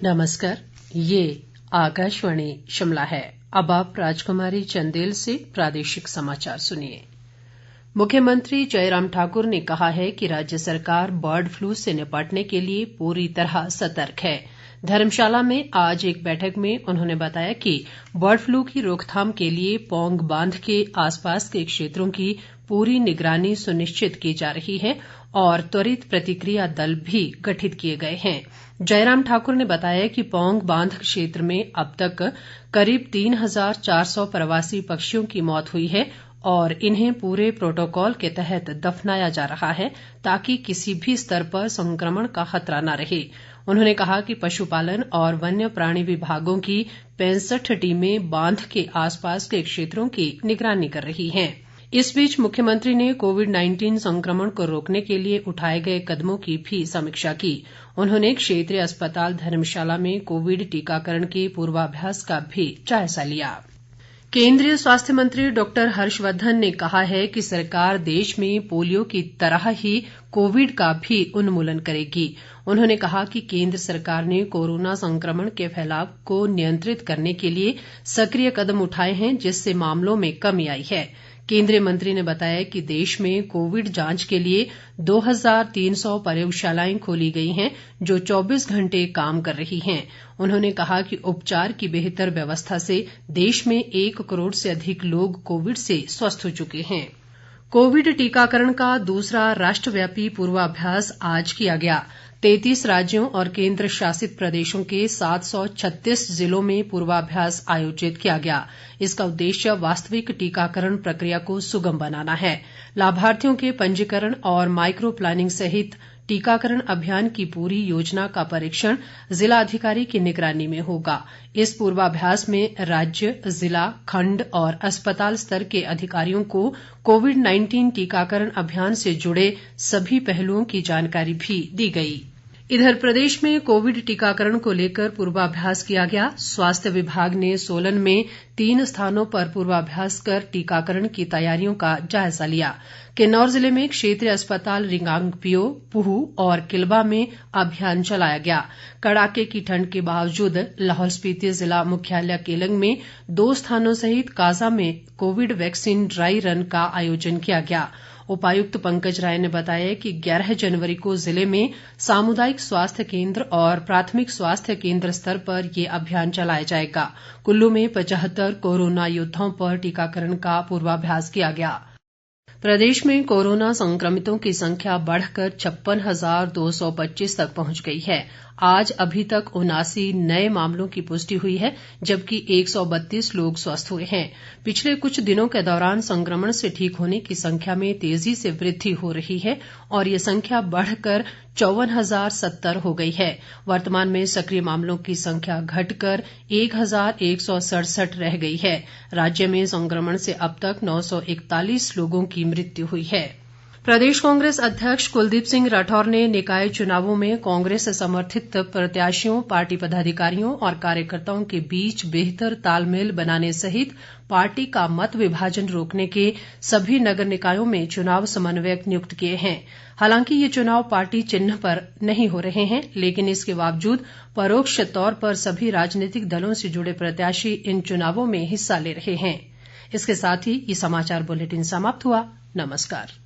नमस्कार, ये आकाशवाणी शिमला है। अब आप राजकुमारी चंदेल से प्रादेशिक समाचार सुनिए। मुख्यमंत्री जयराम ठाकुर ने कहा है कि राज्य सरकार बर्ड फ्लू से निपटने के लिए पूरी तरह सतर्क है। धर्मशाला में आज एक बैठक में उन्होंने बताया कि बर्ड फ्लू की रोकथाम के लिए पौंग बांध के आसपास के क्षेत्रों की पूरी निगरानी सुनिश्चित की जा रही है और त्वरित प्रतिक्रिया दल भी गठित किए गए हैं। जयराम ठाकुर ने बताया कि पौंग बांध क्षेत्र में अब तक करीब 3,400 प्रवासी पक्षियों की मौत हुई है और इन्हें पूरे प्रोटोकॉल के तहत दफनाया जा रहा है ताकि किसी भी स्तर पर संक्रमण का खतरा न रहे। उन्होंने कहा कि पशुपालन और वन्य प्राणी विभागों की 65 टीमें बांध के आसपास के क्षेत्रों की निगरानी कर रही हैं। इस बीच मुख्यमंत्री ने कोविड-19 संक्रमण को रोकने के लिए उठाए गए कदमों की भी समीक्षा की। उन्होंने क्षेत्रीय अस्पताल धर्मशाला में कोविड टीकाकरण के पूर्वाभ्यास का भी जायजा लिया। केंद्रीय स्वास्थ्य मंत्री डॉक्टर हर्षवर्धन ने कहा है कि सरकार देश में पोलियो की तरह ही कोविड का भी उन्मूलन करेगी। उन्होंने कहा कि केंद्र सरकार ने कोरोना संक्रमण के फैलाव को नियंत्रित करने के लिए सक्रिय कदम उठाए हैं, जिससे मामलों में कमी आई है। केंद्रीय मंत्री ने बताया कि देश में कोविड जांच के लिए 2,300 प्रयोगशालाएं खोली गई हैं जो 24 घंटे काम कर रही हैं। उन्होंने कहा कि उपचार की बेहतर व्यवस्था से देश में 1 करोड़ से अधिक लोग कोविड से स्वस्थ हो चुके हैं। कोविड टीकाकरण का दूसरा राष्ट्रव्यापी पूर्वाभ्यास आज किया गया। 33 राज्यों और केंद्र शासित प्रदेशों के 736 जिलों में पूर्वाभ्यास आयोजित किया गया। इसका उद्देश्य वास्तविक टीकाकरण प्रक्रिया को सुगम बनाना है। लाभार्थियों के पंजीकरण और माइक्रो प्लानिंग सहित टीकाकरण अभियान की पूरी योजना का परीक्षण जिला अधिकारी की निगरानी में होगा। इस पूर्वाभ्यास में राज्य, जिला, खंड और अस्पताल स्तर के अधिकारियों को कोविड-19 टीकाकरण अभियान से जुड़े सभी पहलुओं की जानकारी भी दी गई। इधर प्रदेश में कोविड टीकाकरण को लेकर पूर्वाभ्यास किया गया। स्वास्थ्य विभाग ने सोलन में 3 स्थानों पर पूर्वाभ्यास कर टीकाकरण की तैयारियों का जायजा लिया। किन्नौर जिले में क्षेत्रीय अस्पताल रिंगांगपिओ, पूह और किल्बा में अभियान चलाया गया। कड़ाके की ठंड के बावजूद लाहौल स्पीति जिला मुख्यालय केलंग में 2 स्थानों सहित काजा में कोविड वैक्सीन ड्राई रन का आयोजन किया गया। उपायुक्त पंकज राय ने बताया कि 11 जनवरी को जिले में सामुदायिक स्वास्थ्य केंद्र और प्राथमिक स्वास्थ्य केंद्र स्तर पर यह अभियान चलाया जाएगा। कुल्लू में 75 कोरोना योद्धाओं पर टीकाकरण का पूर्वाभ्यास किया गया। प्रदेश में कोरोना संक्रमितों की संख्या बढ़कर 56,225 तक पहुंच गई है। आज अभी तक 79 नए मामलों की पुष्टि हुई है, जबकि 132 लोग स्वस्थ हुए हैं। पिछले कुछ दिनों के दौरान संक्रमण से ठीक होने की संख्या में तेजी से वृद्धि हो रही है और ये संख्या बढ़कर 54,070 हो गई है। वर्तमान में सक्रिय मामलों की संख्या घटकर 1,167 रह गई है। राज्य में संक्रमण से अब तक 941 लोगों की मृत्यु हुई है। प्रदेश कांग्रेस अध्यक्ष कुलदीप सिंह राठौर ने निकाय चुनावों में कांग्रेस समर्थित प्रत्याशियों, पार्टी पदाधिकारियों और कार्यकर्ताओं के बीच बेहतर तालमेल बनाने सहित पार्टी का मत विभाजन रोकने के सभी नगर निकायों में चुनाव समन्वयक नियुक्त किए हैं। हालांकि ये चुनाव पार्टी चिन्ह पर नहीं हो रहे हैं, लेकिन इसके बावजूद परोक्ष तौर पर सभी राजनीतिक दलों से जुड़े प्रत्याशी इन चुनावों में हिस्सा ले रहे हैं। इसके साथ ही ये समाचार बुलेटिन समाप्त हुआ। नमस्कार।